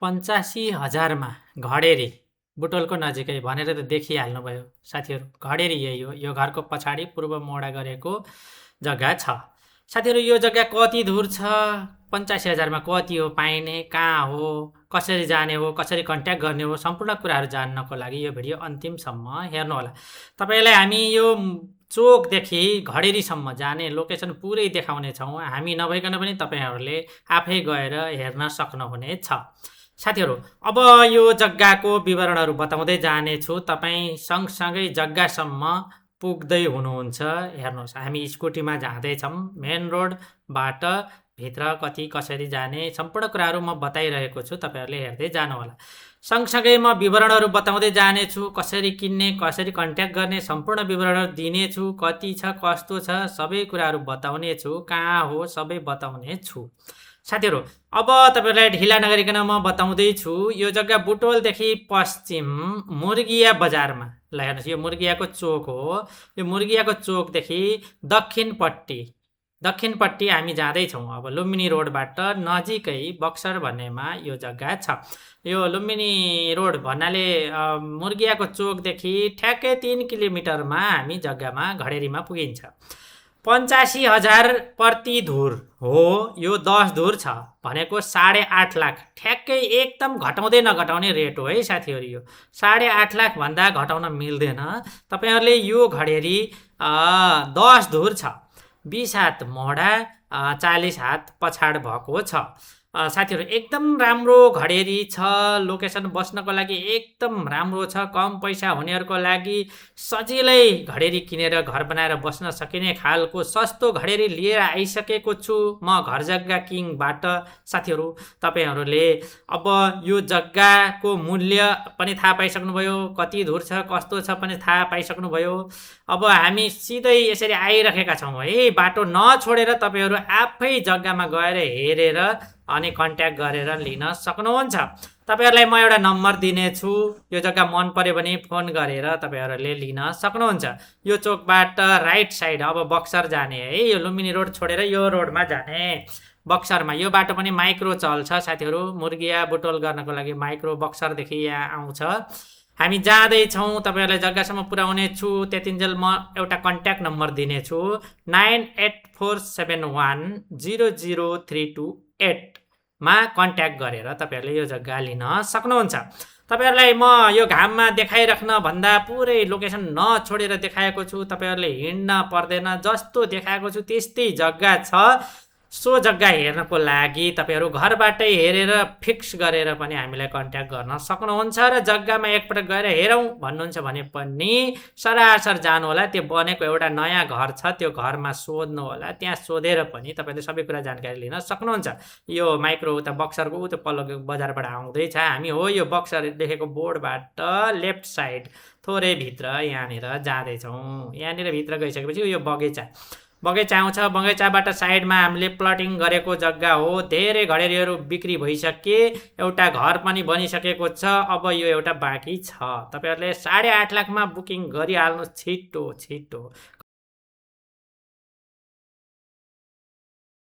85,000 मा घडेरी बुटोलको नजिकै भनेर त देखिहाल्नुभयो साथीहरू। घडेरी यही हो, यो घरको पछाडि पूर्व मोडा गरेको जग्गा छ। साथीहरू यो जग्गा कति दूर छ, 85,000 मा कति हो पाइने, कहाँ हो, कसरी जाने हो, कसरी कन्ट्याक्ट गर्ने हो, सम्पूर्ण कुराहरू जान्नको लागि यो भिडियो अन्तिमसम्म हेर्नुहोला। तपाईँलाई हामी यो चोकदेखि घडेरीसम्म जाने लोकेसन पुरै देखाउने छौँ। हामी नभइकन पनि तपाईँहरूले आफै गएर हेर्न सक्नुहुनेछ। साथीहरू, अब यो जग्गाको विवरणहरू बताउँदै जानेछु। तपाईँ सँगसँगै जग्गासम्म पुग्दै हुनुहुन्छ। हेर्नुहोस्, हामी स्कुटीमा जाँदैछौँ। मेन रोडबाट भित्र कति कसरी जाने सम्पूर्ण कुराहरू म बताइरहेको छु, तपाईँहरूले हेर्दै जानुहोला। सँगसँगै म विवरणहरू बताउँदै जानेछु, कसरी किन्ने, कसरी कन्ट्याक्ट गर्ने सम्पूर्ण विवरणहरू दिनेछु। कति छ, कस्तो छ, सबै कुराहरू बताउने छु। कहाँ हो सबै बताउने छु। साथीहरू, अब तपाईँहरूलाई ढिला नगरिकन म बताउँदैछु। यो जग्गा बुटोलदेखि पश्चिम मुर्गिया बजारमा, ल हेर्नुहोस्, यो मुर्गियाको चोक हो। यो मुर्गियाको चोकदेखि दक्षिणपट्टि हामी जाँदैछौँ। अब लुम्बिनी रोडबाट नजिकै बक्सर भन्नेमा यो जग्गा छ। यो लुम्बिनी रोड भन्नाले मुर्गियाको चोकदेखि ठ्याक्कै 3 किलोमिटरमा हामी जग्गामा घडेरीमा पुगिन्छ। 85,000 प्रति धुर हो। यो 10 धुर छ भनेको 8.5 लाख, ठ्याक्कै एकदम घटाउँदै नघटाउने रेट हो है साथीहरू। यो 8.5 लाख भन्दा घटाउन मिल्दैन। तपाईँहरूले यो घडेरी 10 धुर छ, 20 हात मोडा, 40 हात पछाड भएको छ। साथीहरू, एकदम राम्रो घडेरी छ। लोकेसन बस्नको लागि एकदम राम्रो छ। कम पैसा हुनेहरूको लागि सजिलै घडेरी किनेर घर बनाएर बस्न सकिने खालको सस्तो घडेरी लिएर आइसकेको छु म घर जग्गा किङबाट। साथीहरू, तपाईँहरूले अब यो जग्गाको मूल्य पनि थाहा पाइसक्नुभयो, कति धुर छ कस्तो छ पनि थाहा पाइसक्नुभयो। अब हामी सिधै यसरी आइरहेका छौँ है। बाटो नछोडेर तपाईँहरू आफै जग्गामा गएर हेरेर अनि कन्ट्याक्ट गरेर लिन सक्नुहुन्छ। तपाईँहरूलाई म एउटा नम्बर दिनेछु। यो जग्गा मन पर्यो भने फोन गरेर तपाईँहरूले लिन सक्नुहुन्छ। यो चोकबाट राइट साइड अब बक्सर जाने है, यो लुम्बिनी रोड छोडेर यो रोडमा जाने बक्सरमा। यो बाटो पनि माइक्रो चल्छ साथीहरू। मुर्गिया बुटोल गर्नको लागि माइक्रो बक्सरदेखि यहाँ आउँछ। हामी जाँदैछौँ, तपाईँहरूलाई जग्गासम्म पुर्याउने छु। त्यतिन्जेल म एउटा कन्ट्याक्ट नम्बर दिनेछु, 9847100328 मा कन्ट्याक्ट गरेर तपाईँहरूले यो जग्गा लिन सक्नुहुन्छ। तपाईँहरूलाई म यो घाममा देखाइराख्न भन्दा पुरै लोकेसन नछोडेर देखाएको छु। तपाईँहरूले हिँड्न पर्दैन, जस्तो देखाएको छु त्यस्तै जग्गा छ। सो जग्गा हेर्नको लागि तपाईँहरू घरबाटै हेरेर फिक्स गरेर पनि हामीलाई कन्ट्याक्ट गर्न सक्नुहुन्छ। र जग्गामा एकपटक गएर हेरौँ भन्नुहुन्छ भने पनि सरासर जानु होला। त्यो बनेको एउटा नयाँ घर छ, त्यो घरमा सोध्नु होला। त्यहाँ सोधेर पनि तपाईँले सबै कुरा जानकारी लिन सक्नुहुन्छ। यो माइक्रो उता बक्सरको त्यो पल्लो बजारबाट आउँदैछ। हामी हो यो बक्सर देखेको बोर्डबाट लेफ्ट साइड थोरै भित्र यहाँनिर जाँदैछौँ। यहाँनिर भित्र गइसकेपछि यो बगैँचा आउँछ। बगैँचाबाट साइडमा हामीले प्लटिङ गरेको जग्गा हो। धेरै घडेरीहरू बिक्री भइसके, एउटा घर पनि बनिसकेको छ। अब यो एउटा बाँकी छ। तपाईँहरूले 8.5 लाखमा बुकिङ गरिहाल्नुहोस् छिटो छिटो।